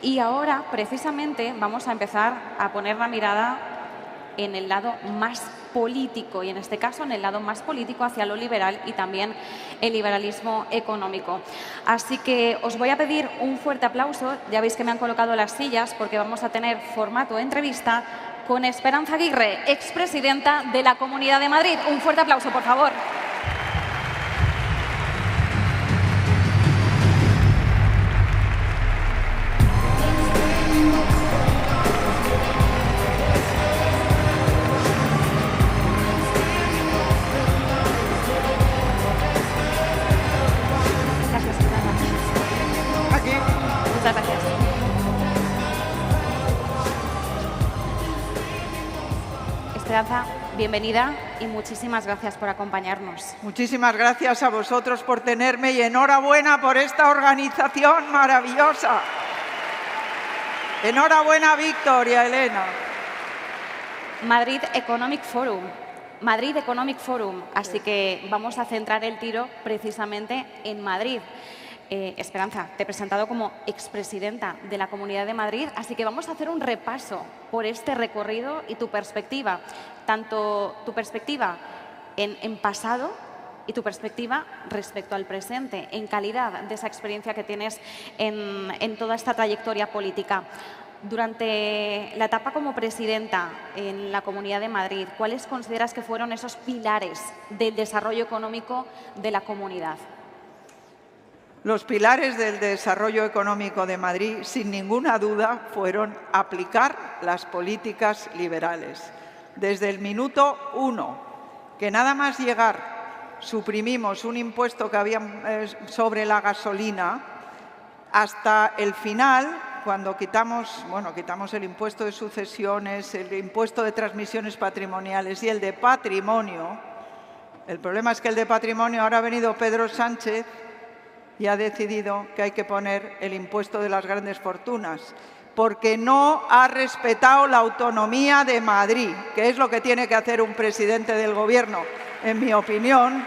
Y ahora, precisamente, vamos a empezar a poner la mirada en el lado más político, y en este caso en el lado más político hacia lo liberal y también el liberalismo económico. Así que os voy a pedir un fuerte aplauso. Ya veis que me han colocado las sillas porque vamos a tener formato de entrevista con Esperanza Aguirre, expresidenta de la Comunidad de Madrid. Un fuerte aplauso, por favor. Muchas gracias. Esperanza, bienvenida y muchísimas gracias por acompañarnos. Muchísimas gracias a vosotros por tenerme y enhorabuena por esta organización maravillosa. Enhorabuena, Víctor y a Elena. Madrid Economic Forum. Madrid Economic Forum. Así que vamos a centrar el tiro precisamente en Madrid. Esperanza, te he presentado como expresidenta de la Comunidad de Madrid, así que vamos a hacer un repaso por este recorrido y tu perspectiva, tanto tu perspectiva en pasado y tu perspectiva respecto al presente, en calidad de esa experiencia que tienes en toda esta trayectoria política. Durante la etapa como presidenta en la Comunidad de Madrid, ¿cuáles consideras que fueron esos pilares del desarrollo económico de la comunidad? Los pilares del desarrollo económico de Madrid, sin ninguna duda, fueron aplicar las políticas liberales. Desde el minuto 1, que nada más llegar suprimimos un impuesto que había sobre la gasolina, hasta el final, cuando quitamos el impuesto de sucesiones, el impuesto de transmisiones patrimoniales y el de patrimonio. El problema es que el de patrimonio, ahora ha venido Pedro Sánchez y ha decidido que hay que poner el impuesto de las grandes fortunas, porque no ha respetado la autonomía de Madrid, que es lo que tiene que hacer un presidente del Gobierno, en mi opinión,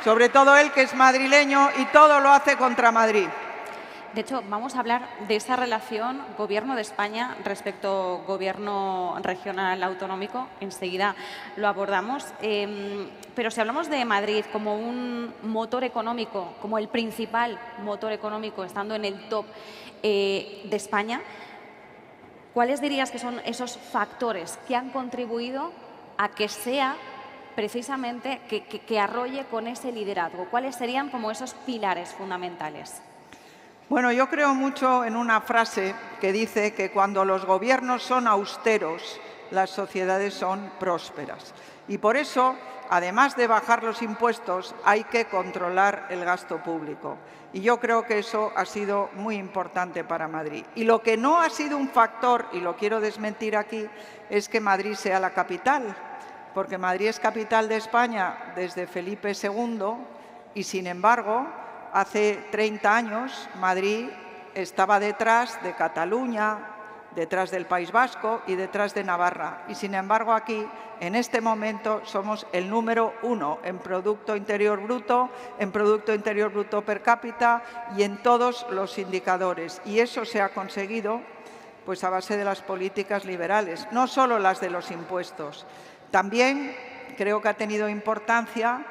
sobre todo él que es madrileño y todo lo hace contra Madrid. De hecho, vamos a hablar de esa relación Gobierno de España respecto Gobierno regional autonómico. Enseguida lo abordamos. Pero si hablamos de Madrid como un motor económico, como el principal motor económico, estando en el top de España, ¿cuáles dirías que son esos factores que han contribuido a que sea precisamente que arrolle con ese liderazgo? ¿Cuáles serían como esos pilares fundamentales? Bueno, yo creo mucho en una frase que dice que cuando los gobiernos son austeros, las sociedades son prósperas. Y por eso, además de bajar los impuestos, hay que controlar el gasto público. Y yo creo que eso ha sido muy importante para Madrid. Y lo que no ha sido un factor, y lo quiero desmentir aquí, es que Madrid sea la capital. Porque Madrid es capital de España desde Felipe II y, sin embargo, hace 30 años, Madrid estaba detrás de Cataluña, detrás del País Vasco y detrás de Navarra. Y, sin embargo, aquí, en este momento, somos el número 1 en Producto Interior Bruto, en Producto Interior Bruto per cápita y en todos los indicadores. Y eso se ha conseguido pues, a base de las políticas liberales, no solo las de los impuestos. También creo que ha tenido importancia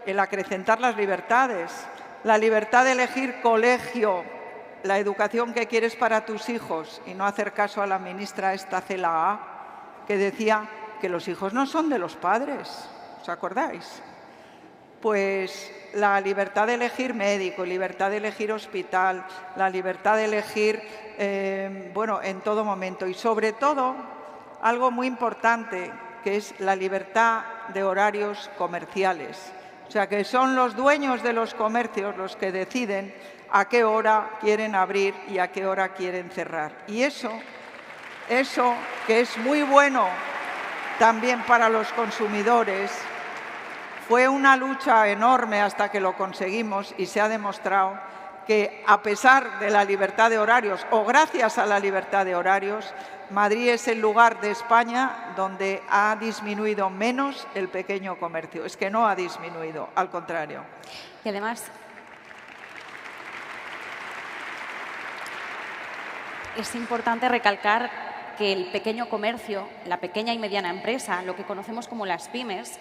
el acrecentar las libertades. La libertad de elegir colegio, la educación que quieres para tus hijos y no hacer caso a la ministra esta Celaá, que decía que los hijos no son de los padres. ¿Os acordáis? Pues la libertad de elegir médico, libertad de elegir hospital, la libertad de elegir, en todo momento. Y sobre todo, algo muy importante, que es la libertad de horarios comerciales. O sea, que son los dueños de los comercios los que deciden a qué hora quieren abrir y a qué hora quieren cerrar. Y eso que es muy bueno también para los consumidores, fue una lucha enorme hasta que lo conseguimos y se ha demostrado que, a pesar de la libertad de horarios o gracias a la libertad de horarios, Madrid es el lugar de España donde ha disminuido menos el pequeño comercio. Es que no ha disminuido, al contrario. Y además, es importante recalcar que el pequeño comercio, la pequeña y mediana empresa, lo que conocemos como las pymes,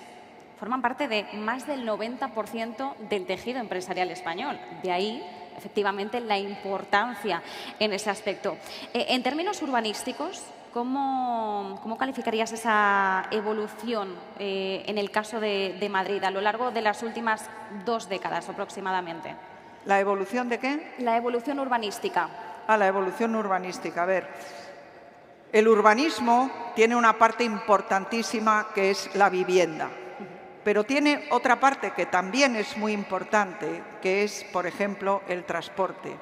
forman parte de más del 90% del tejido empresarial español. De ahí, efectivamente, la importancia en ese aspecto. En términos urbanísticos, ¿cómo calificarías esa evolución en el caso de Madrid a lo largo de las últimas 2 décadas aproximadamente? ¿La evolución de qué? La evolución urbanística. La evolución urbanística. A ver, el urbanismo tiene una parte importantísima que es la vivienda. Pero tiene otra parte que también es muy importante, que es, por ejemplo, el transporte.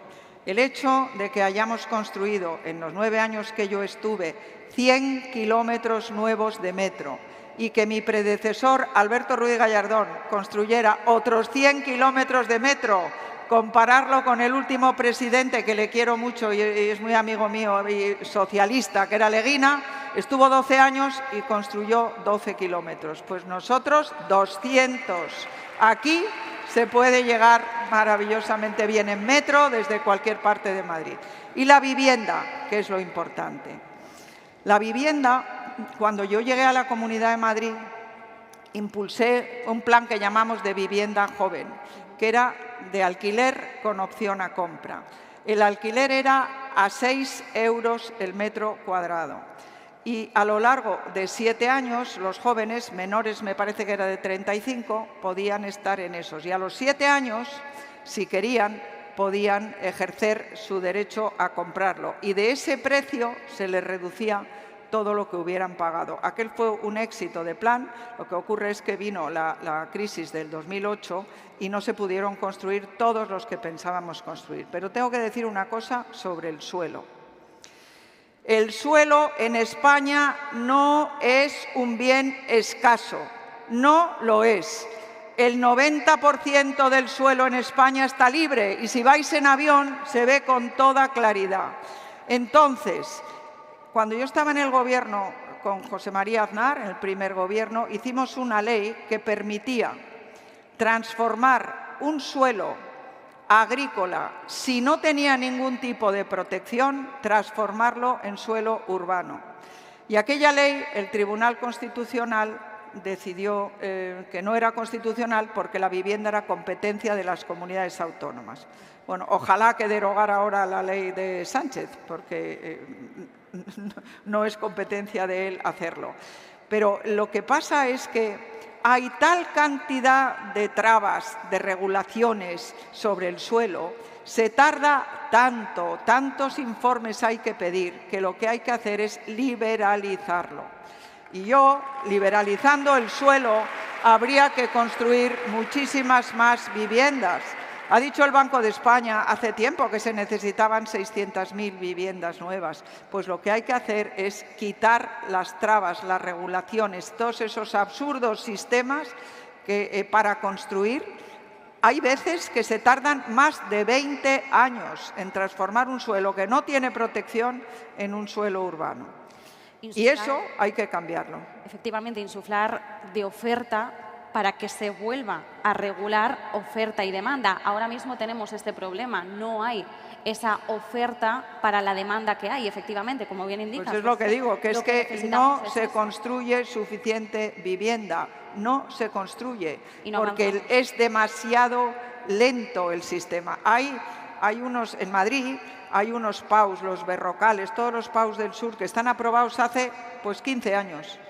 El hecho de que hayamos construido en los 9 años que yo estuve 100 kilómetros nuevos de metro y que mi predecesor, Alberto Ruiz Gallardón, construyera otros 100 kilómetros de metro, compararlo con el último presidente, que le quiero mucho y es muy amigo mío y socialista, que era Leguina, estuvo 12 años y construyó 12 kilómetros. Pues nosotros 200. Aquí se puede llegar maravillosamente bien en metro desde cualquier parte de Madrid. Y la vivienda, que es lo importante. La vivienda, cuando yo llegué a la Comunidad de Madrid, impulsé un plan que llamamos de vivienda joven, que era de alquiler con opción a compra. El alquiler era a 6 euros el metro cuadrado. Y a lo largo de 7 años, los jóvenes menores, me parece que era de 35, podían estar en esos. Y a los 7 años, si querían, podían ejercer su derecho a comprarlo. Y de ese precio se les reducía todo lo que hubieran pagado. Aquel fue un éxito de plan. Lo que ocurre es que vino la crisis del 2008 y no se pudieron construir todos los que pensábamos construir. Pero tengo que decir una cosa sobre el suelo. El suelo en España no es un bien escaso, no lo es. El 90% del suelo en España está libre y si vais en avión se ve con toda claridad. Entonces, cuando yo estaba en el gobierno con José María Aznar, en el primer gobierno, hicimos una ley que permitía transformar un suelo agrícola, si no tenía ningún tipo de protección, transformarlo en suelo urbano. Y aquella ley, el Tribunal Constitucional decidió que no era constitucional porque la vivienda era competencia de las comunidades autónomas. Bueno, ojalá que derogara ahora la ley de Sánchez, porque no es competencia de él hacerlo. Pero lo que pasa es que hay tal cantidad de trabas, de regulaciones sobre el suelo, se tarda tanto, tantos informes hay que pedir, que lo que hay que hacer es liberalizarlo. Y yo, liberalizando el suelo, habría que construir muchísimas más viviendas. Ha dicho el Banco de España hace tiempo que se necesitaban 600.000 viviendas nuevas. Pues lo que hay que hacer es quitar las trabas, las regulaciones, todos esos absurdos sistemas que, para construir. Hay veces que se tardan más de 20 años en transformar un suelo que no tiene protección en un suelo urbano. Y eso hay que cambiarlo. Efectivamente, insuflar de oferta para que se vuelva a regular oferta y demanda. Ahora mismo tenemos este problema, no hay esa oferta para la demanda que hay, efectivamente, como bien indicas. Pues es lo que digo, que es que no se construye suficiente vivienda, no se construye, porque es demasiado lento el sistema. Hay unos, en Madrid, hay unos PAUs, los berrocales, todos los PAUs del sur que están aprobados hace pues 15 años.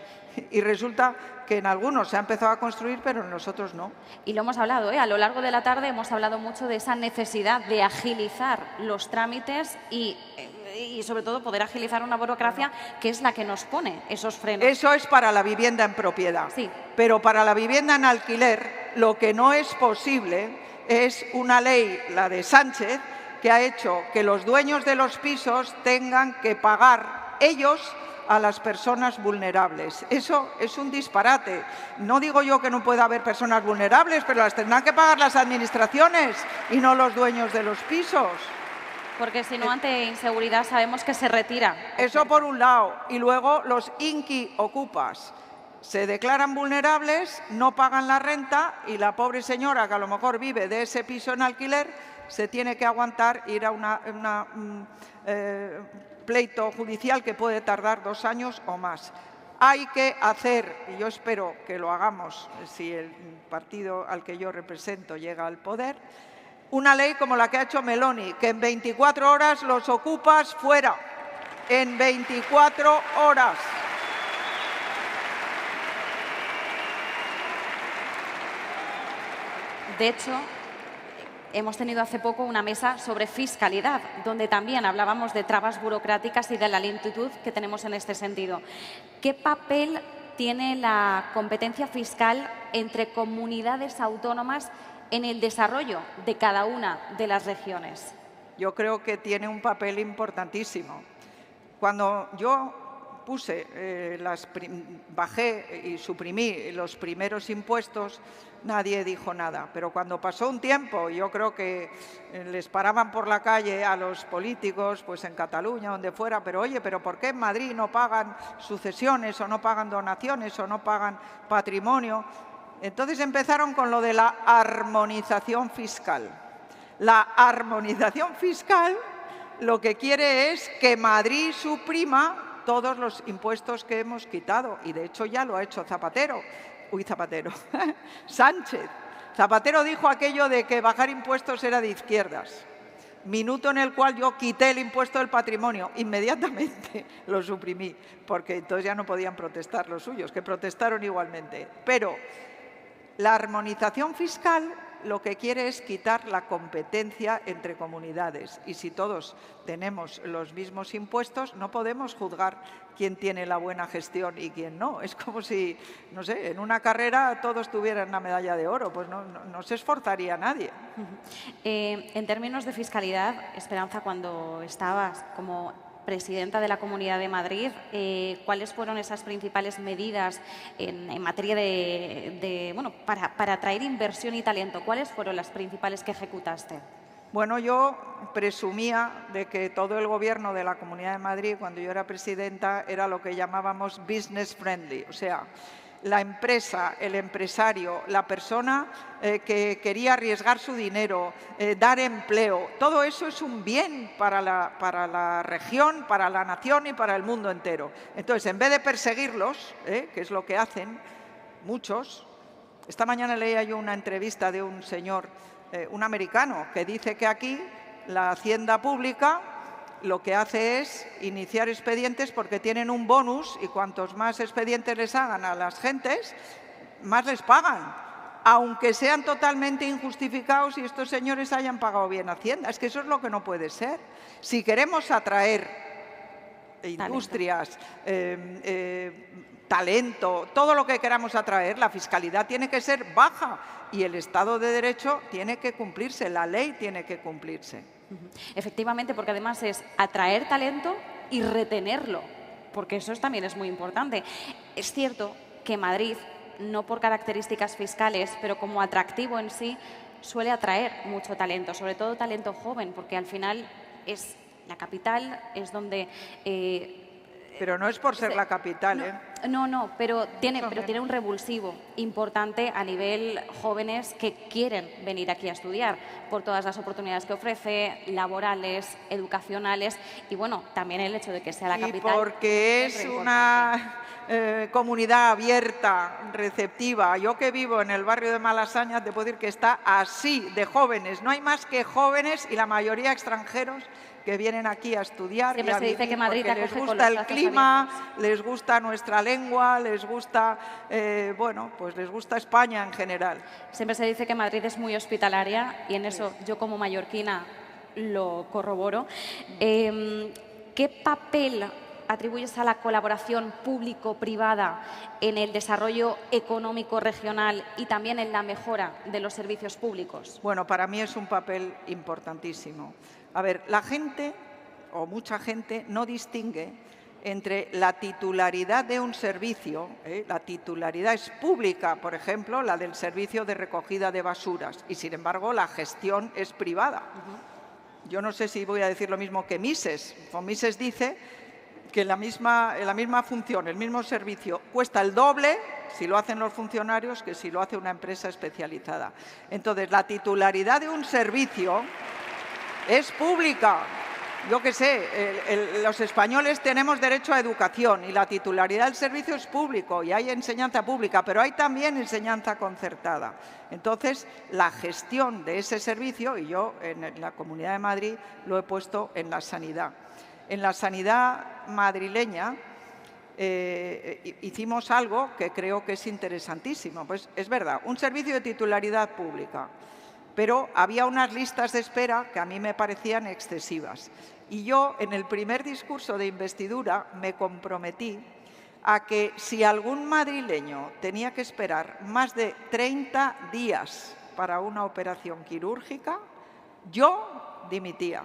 Y resulta que en algunos se ha empezado a construir, pero en los otros no. Y lo hemos hablado, a lo largo de la tarde hemos hablado mucho de esa necesidad de agilizar los trámites y sobre todo poder agilizar una burocracia que es la que nos pone esos frenos. Eso es para la vivienda en propiedad. Sí. Pero para la vivienda en alquiler lo que no es posible es una ley, la de Sánchez, que ha hecho que los dueños de los pisos tengan que pagar ellos a las personas vulnerables. Eso es un disparate. No digo yo que no pueda haber personas vulnerables, pero las tendrán que pagar las administraciones y no los dueños de los pisos. Porque si no, ante inseguridad sabemos que se retira. Eso por un lado. Y luego los inquiocupas se declaran vulnerables, no pagan la renta y la pobre señora que a lo mejor vive de ese piso en alquiler se tiene que aguantar ir a pleito judicial que puede tardar 2 años o más. Hay que hacer, y yo espero que lo hagamos si el partido al que yo represento llega al poder, una ley como la que ha hecho Meloni, que en 24 horas los ocupas fuera. En 24 horas. De hecho, hemos tenido hace poco una mesa sobre fiscalidad, donde también hablábamos de trabas burocráticas y de la lentitud que tenemos en este sentido. ¿Qué papel tiene la competencia fiscal entre comunidades autónomas en el desarrollo de cada una de las regiones? Yo creo que tiene un papel importantísimo. Cuando yo bajé y suprimí los primeros impuestos, nadie dijo nada. Pero cuando pasó un tiempo, yo creo que les paraban por la calle a los políticos, pues en Cataluña, donde fuera, pero oye, ¿pero por qué en Madrid no pagan sucesiones o no pagan donaciones o no pagan patrimonio? Entonces empezaron con lo de la armonización fiscal. La armonización fiscal lo que quiere es que Madrid suprima todos los impuestos que hemos quitado, y de hecho ya lo ha hecho Sánchez. Zapatero dijo aquello de que bajar impuestos era de izquierdas, minuto en el cual yo quité el impuesto del patrimonio, inmediatamente lo suprimí, porque entonces ya no podían protestar los suyos, que protestaron igualmente. Pero la armonización fiscal lo que quiere es quitar la competencia entre comunidades. Y si todos tenemos los mismos impuestos, no podemos juzgar quién tiene la buena gestión y quién no. Es como si, no sé, en una carrera todos tuvieran una medalla de oro, pues no se esforzaría nadie. En términos de fiscalidad, Esperanza, cuando estabas como presidenta de la Comunidad de Madrid, ¿cuáles fueron esas principales medidas en materia para atraer inversión y talento? ¿Cuáles fueron las principales que ejecutaste? Bueno, yo presumía de que todo el gobierno de la Comunidad de Madrid, cuando yo era presidenta, era lo que llamábamos business friendly, o sea, la empresa, el empresario, la persona que quería arriesgar su dinero, dar empleo, todo eso es un bien para la región, para la nación y para el mundo entero. Entonces, en vez de perseguirlos, que es lo que hacen muchos, esta mañana leía yo una entrevista de un señor, un americano, que dice que aquí la hacienda pública lo que hace es iniciar expedientes porque tienen un bonus y cuantos más expedientes les hagan a las gentes, más les pagan, aunque sean totalmente injustificados y estos señores hayan pagado bien Hacienda. Es que eso es lo que no puede ser. Si queremos atraer industrias, talento, todo lo que queramos atraer, la fiscalidad tiene que ser baja y el Estado de Derecho tiene que cumplirse, la ley tiene que cumplirse. Efectivamente, porque además es atraer talento y retenerlo, porque eso también es muy importante. Es cierto que Madrid, no por características fiscales, pero como atractivo en sí, suele atraer mucho talento, sobre todo talento joven, porque al final es la capital, es donde... pero no es por ser la capital, No, pero tiene un revulsivo importante a nivel jóvenes que quieren venir aquí a estudiar por todas las oportunidades que ofrece, laborales, educacionales y bueno, también el hecho de que sea la capital. Y porque es una comunidad abierta, receptiva. Yo que vivo en el barrio de Malasaña te puedo decir que está así de jóvenes. No hay más que jóvenes y la mayoría extranjeros que vienen aquí a estudiar y a vivir que Madrid porque les gusta el clima, les gusta nuestra lengua, les gusta, pues les gusta España en general. Siempre se dice que Madrid es muy hospitalaria y en eso yo como mallorquina lo corroboro. ¿Qué papel atribuyes a la colaboración público-privada en el desarrollo económico regional y también en la mejora de los servicios públicos? Bueno, para mí es un papel importantísimo. A ver, la gente, o mucha gente, no distingue entre la titularidad de un servicio, la titularidad es pública, por ejemplo, la del servicio de recogida de basuras, y sin embargo la gestión es privada. Yo no sé si voy a decir lo mismo que Mises. Mises dice que la misma función, el mismo servicio, cuesta el doble si lo hacen los funcionarios que si lo hace una empresa especializada. Entonces, la titularidad de un servicio es pública yo qué sé, los españoles tenemos derecho a educación y la titularidad del servicio es público y hay enseñanza pública, pero hay también enseñanza concertada. Entonces, la gestión de ese servicio, y yo en la Comunidad de Madrid lo he puesto en la sanidad. En la sanidad madrileña hicimos algo que creo que es interesantísimo. Pues es verdad, un servicio de titularidad pública, pero había unas listas de espera que a mí me parecían excesivas. Y yo, en el primer discurso de investidura, me comprometí a que si algún madrileño tenía que esperar más de 30 días para una operación quirúrgica, yo dimitía.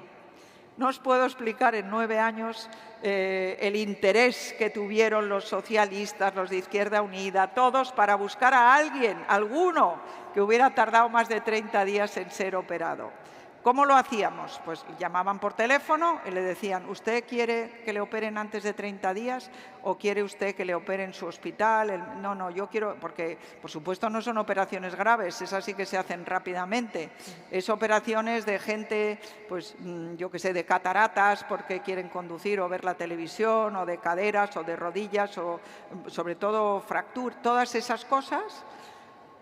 No os puedo explicar en 9 años el interés que tuvieron los socialistas, los de Izquierda Unida, todos para buscar a alguien, alguno, que hubiera tardado más de 30 días en ser operado. ¿Cómo lo hacíamos? Pues llamaban por teléfono y le decían, ¿usted quiere que le operen antes de 30 días o quiere usted que le opere en su hospital? No, yo quiero, porque por supuesto no son operaciones graves, esas sí que se hacen rápidamente. Es operaciones de gente, pues yo qué sé, de cataratas porque quieren conducir o ver la televisión, o de caderas o de rodillas, o sobre todo fracturas, todas esas cosas.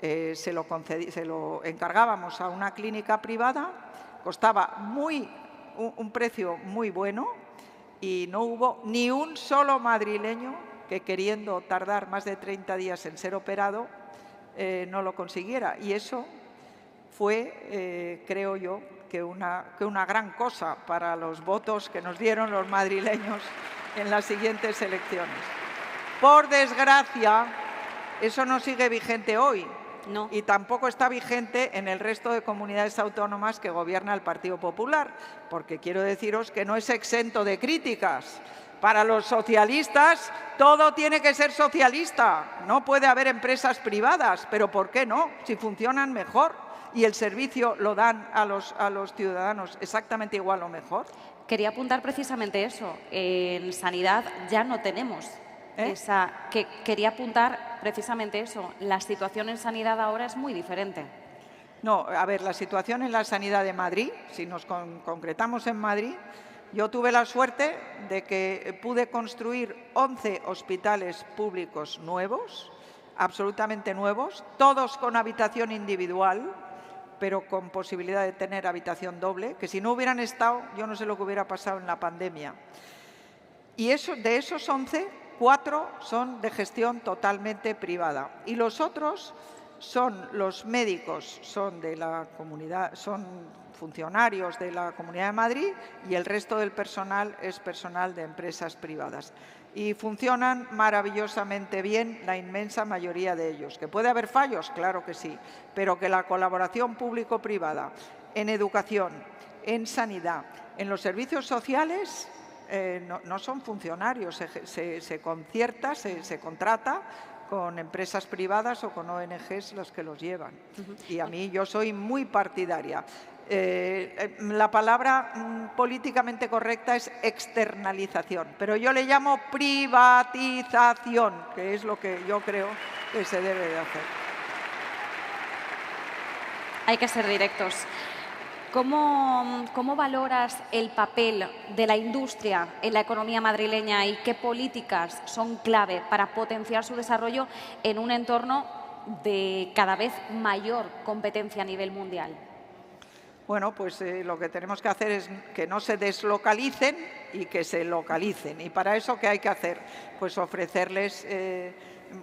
Se lo encargábamos a una clínica privada, costaba un precio muy bueno y no hubo ni un solo madrileño que, queriendo tardar más de 30 días en ser operado, no lo consiguiera. Y eso fue, creo yo, que una gran cosa para los votos que nos dieron los madrileños en las siguientes elecciones. Por desgracia, eso no sigue vigente hoy. No. Y tampoco está vigente en el resto de comunidades autónomas que gobierna el Partido Popular, porque quiero deciros que no es exento de críticas. Para los socialistas todo tiene que ser socialista, no puede haber empresas privadas, pero ¿por qué no? Si funcionan mejor y el servicio lo dan a los ciudadanos exactamente igual o mejor. Quería apuntar precisamente eso. En sanidad ya no tenemos quería apuntar precisamente eso. La situación en sanidad ahora es muy diferente. No, a ver, la situación en la sanidad de Madrid, si nos concretamos en Madrid, yo tuve la suerte de que pude construir 11 hospitales públicos nuevos, absolutamente nuevos, todos con habitación individual, pero con posibilidad de tener habitación doble, que si no hubieran estado, yo no sé lo que hubiera pasado en la pandemia. Y de esos 11, 4 son de gestión totalmente privada. Y los otros son los médicos, son de la comunidad, son funcionarios de la Comunidad de Madrid, y el resto del personal es personal de empresas privadas. Y funcionan maravillosamente bien la inmensa mayoría de ellos. ¿Que puede haber fallos? Claro que sí, pero que la colaboración público-privada en educación, en sanidad, en los servicios sociales, no son funcionarios, se concierta, se contrata con empresas privadas o con ONGs las que los llevan. Y a mí, yo soy muy partidaria. La palabra políticamente correcta es externalización, pero yo le llamo privatización, que es lo que yo creo que se debe de hacer. Hay que ser directos. ¿Cómo valoras el papel de la industria en la economía madrileña y qué políticas son clave para potenciar su desarrollo en un entorno de cada vez mayor competencia a nivel mundial? Bueno, pues lo que tenemos que hacer es que no se deslocalicen y que se localicen. Y para eso, ¿qué hay que hacer? Pues ofrecerles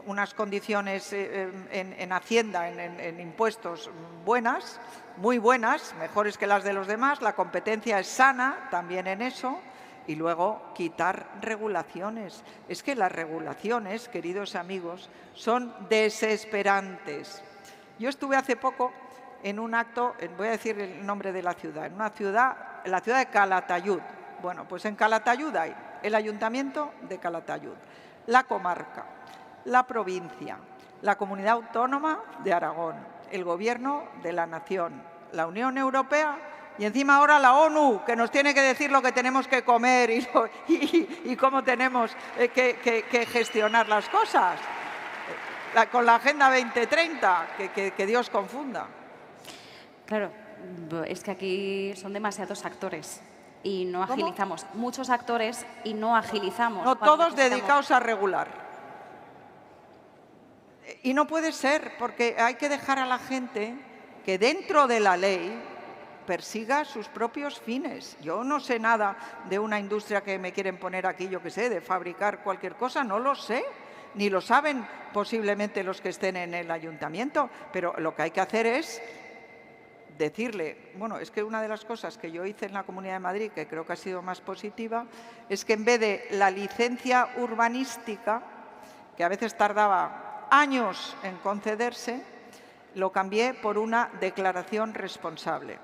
unas condiciones en Hacienda, en impuestos buenas, muy buenas, mejores que las de los demás. La competencia es sana también en eso. Y luego quitar regulaciones. Es que las regulaciones, queridos amigos, son desesperantes. Yo estuve hace poco en un acto, voy a decir el nombre de la ciudad, en la ciudad de Calatayud. Bueno, pues en Calatayud hay el Ayuntamiento de Calatayud, la comarca, la provincia, la Comunidad Autónoma de Aragón, el Gobierno de la Nación, la Unión Europea y encima ahora la ONU, que nos tiene que decir lo que tenemos que comer y cómo tenemos que gestionar las cosas. Con la Agenda 2030, que Dios confunda. Claro, es que aquí son demasiados actores. y no agilizamos. Muchos actores y no agilizamos. No, todos dedicados a regular. Y no puede ser, porque hay que dejar a la gente que dentro de la ley persiga sus propios fines. Yo no sé nada de una industria que me quieren poner aquí, yo qué sé, de fabricar cualquier cosa, no lo sé. Ni lo saben posiblemente los que estén en el ayuntamiento, pero lo que hay que hacer es decirle, bueno, es que una de las cosas que yo hice en la Comunidad de Madrid, que creo que ha sido más positiva, es que en vez de la licencia urbanística, que a veces tardaba años en concederse, lo cambié por una declaración responsable.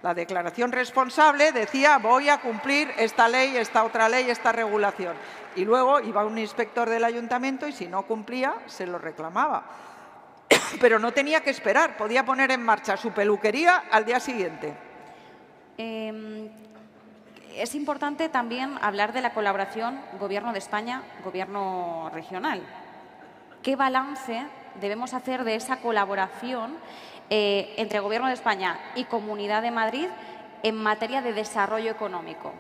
La declaración responsable decía, voy a cumplir esta ley, esta otra ley, esta regulación. Y luego iba un inspector del ayuntamiento y si no cumplía, se lo reclamaba. Pero no tenía que esperar, podía poner en marcha su peluquería al día siguiente. Es importante también hablar de la colaboración Gobierno de España, Gobierno regional. ¿Qué balance debemos hacer de esa colaboración entre Gobierno de España y Comunidad de Madrid en materia de desarrollo económico?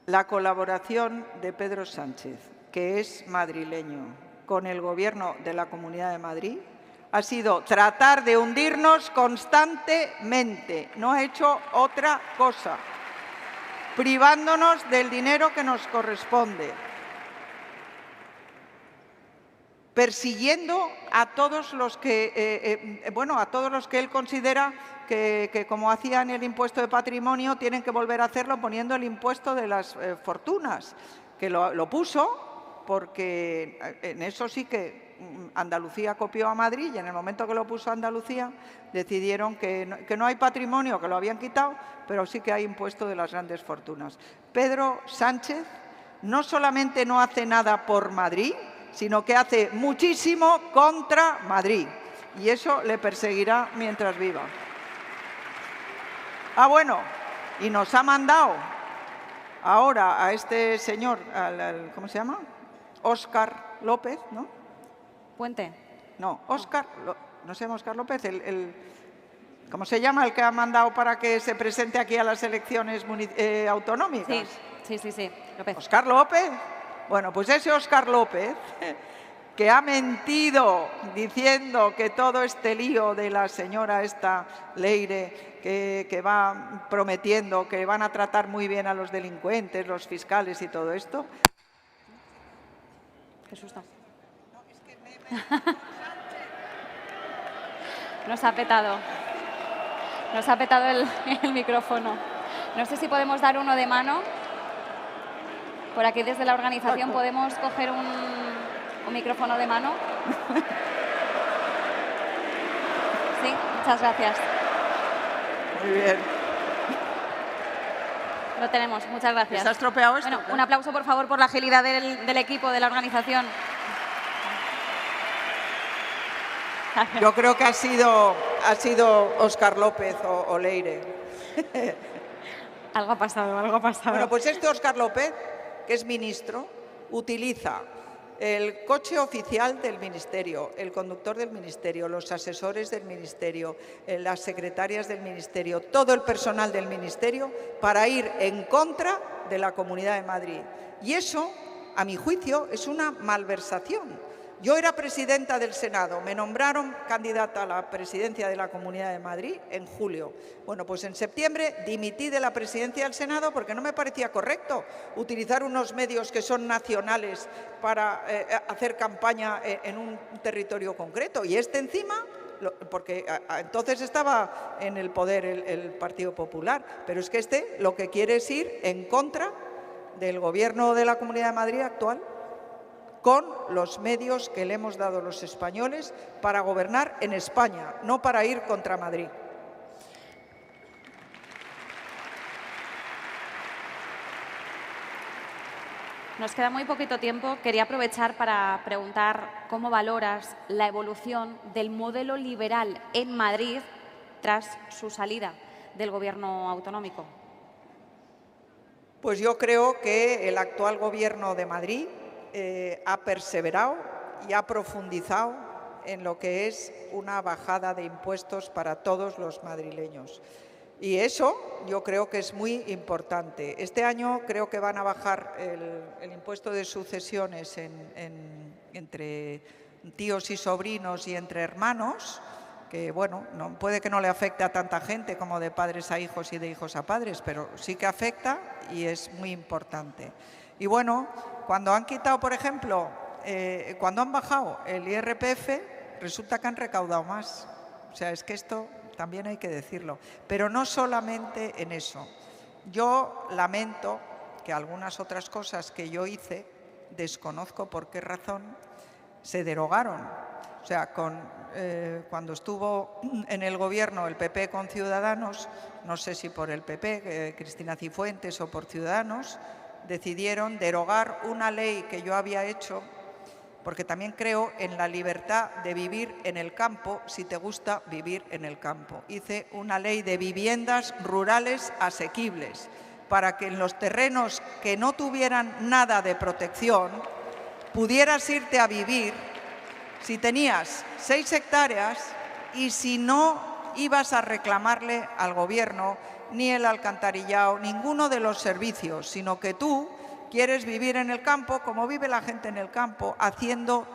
La colaboración de Pedro Sánchez, que es madrileño, con el Gobierno de la Comunidad de Madrid ha sido tratar de hundirnos constantemente. No ha hecho otra cosa, privándonos del dinero que nos corresponde, persiguiendo a todos los que, a todos los que él considera que como hacían el impuesto de patrimonio, tienen que volver a hacerlo poniendo el impuesto de las fortunas, que lo puso porque en eso sí que Andalucía copió a Madrid y en el momento que lo puso Andalucía decidieron que no hay patrimonio, que lo habían quitado, pero sí que hay impuesto de las grandes fortunas. Pedro Sánchez no solamente no hace nada por Madrid, sino que hace muchísimo contra Madrid. Y eso le perseguirá mientras viva. Ah, bueno, y nos ha mandado ahora a este señor, ¿cómo se llama? Óscar López, ¿no? Puente. No, Óscar, no se llama Óscar López, ¿cómo se llama? El que ha mandado para que se presente aquí a las elecciones autonómicas. Sí, López. Óscar López. Bueno, pues ese Óscar López, que ha mentido diciendo que todo este lío de la señora esta Leire, que va prometiendo que van a tratar muy bien a los delincuentes, los fiscales y todo esto. Qué susto. Nos ha petado el micrófono. No sé si podemos dar uno de mano. Por aquí desde la organización podemos coger un micrófono de mano. Sí, muchas gracias. Muy bien. Lo tenemos, muchas gracias. ¿Se ha estropeado esto? Bueno, un aplauso, por favor, por la agilidad del equipo, de la organización. Yo creo que ha sido Óscar López o Leire. Algo ha pasado. Bueno, pues este Óscar López, que es ministro, utiliza el coche oficial del Ministerio, el conductor del Ministerio, los asesores del Ministerio, las secretarias del Ministerio, todo el personal del Ministerio para ir en contra de la Comunidad de Madrid. Y eso, a mi juicio, es una malversación. Yo era presidenta del Senado, me nombraron candidata a la presidencia de la Comunidad de Madrid en julio. Bueno, pues en septiembre dimití de la presidencia del Senado porque no me parecía correcto utilizar unos medios que son nacionales para hacer campaña en un territorio concreto. Y encima, porque entonces estaba en el poder el Partido Popular, pero es que lo que quiere es ir en contra del Gobierno de la Comunidad de Madrid actual, con los medios que le hemos dado los españoles para gobernar en España, no para ir contra Madrid. Nos queda muy poquito tiempo. Quería aprovechar para preguntar cómo valoras la evolución del modelo liberal en Madrid tras su salida del Gobierno autonómico. Pues yo creo que el actual Gobierno de Madrid ha perseverado y ha profundizado en lo que es una bajada de impuestos para todos los madrileños. Y eso yo creo que es muy importante. Este año creo que van a bajar el impuesto de sucesiones entre tíos y sobrinos y entre hermanos, que bueno, puede que no le afecte a tanta gente como de padres a hijos y de hijos a padres, pero sí que afecta y es muy importante. Y bueno, cuando han quitado, por ejemplo, cuando han bajado el IRPF, resulta que han recaudado más. O sea, es que esto también hay que decirlo. Pero no solamente en eso. Yo lamento que algunas otras cosas que yo hice, desconozco por qué razón, se derogaron. O sea, cuando estuvo en el gobierno el PP con Ciudadanos, no sé si por el PP, Cristina Cifuentes, o por Ciudadanos, decidieron derogar una ley que yo había hecho, porque también creo en la libertad de vivir en el campo, si te gusta vivir en el campo. Hice una ley de viviendas rurales asequibles, para que en los terrenos que no tuvieran nada de protección, pudieras irte a vivir si tenías 6 hectáreas y si no ibas a reclamarle al gobierno ni el alcantarillado, ninguno de los servicios, sino que tú quieres vivir en el campo como vive la gente en el campo, haciendo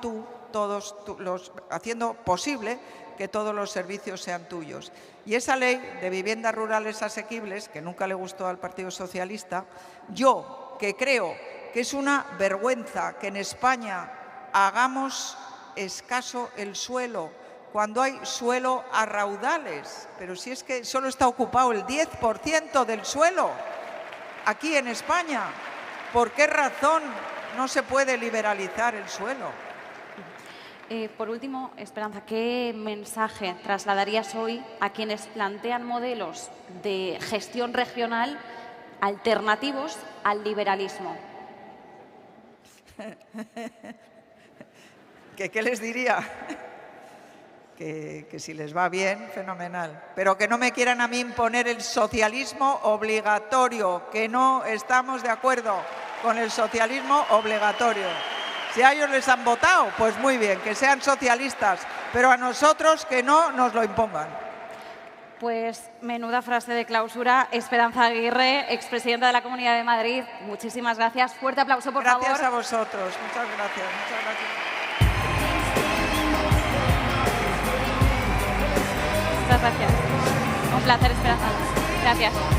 posible que todos los servicios sean tuyos. Y esa ley de viviendas rurales asequibles, que nunca le gustó al Partido Socialista, yo que creo que es una vergüenza que en España hagamos escaso el suelo, cuando hay suelo a raudales, pero si es que solo está ocupado el 10% del suelo aquí en España. ¿Por qué razón no se puede liberalizar el suelo? Por último, Esperanza, ¿qué mensaje trasladarías hoy a quienes plantean modelos de gestión regional alternativos al liberalismo? ¿Qué les diría? Que si les va bien, fenomenal. Pero que no me quieran a mí imponer el socialismo obligatorio, que no estamos de acuerdo con el socialismo obligatorio. Si a ellos les han votado, pues muy bien, que sean socialistas, pero a nosotros que no nos lo impongan. Pues menuda frase de clausura. Esperanza Aguirre, expresidenta de la Comunidad de Madrid, muchísimas gracias. Fuerte aplauso, por favor. Gracias a vosotros. Muchas gracias. Muchas gracias. Muchas gracias. Un placer, Esperanza. Gracias.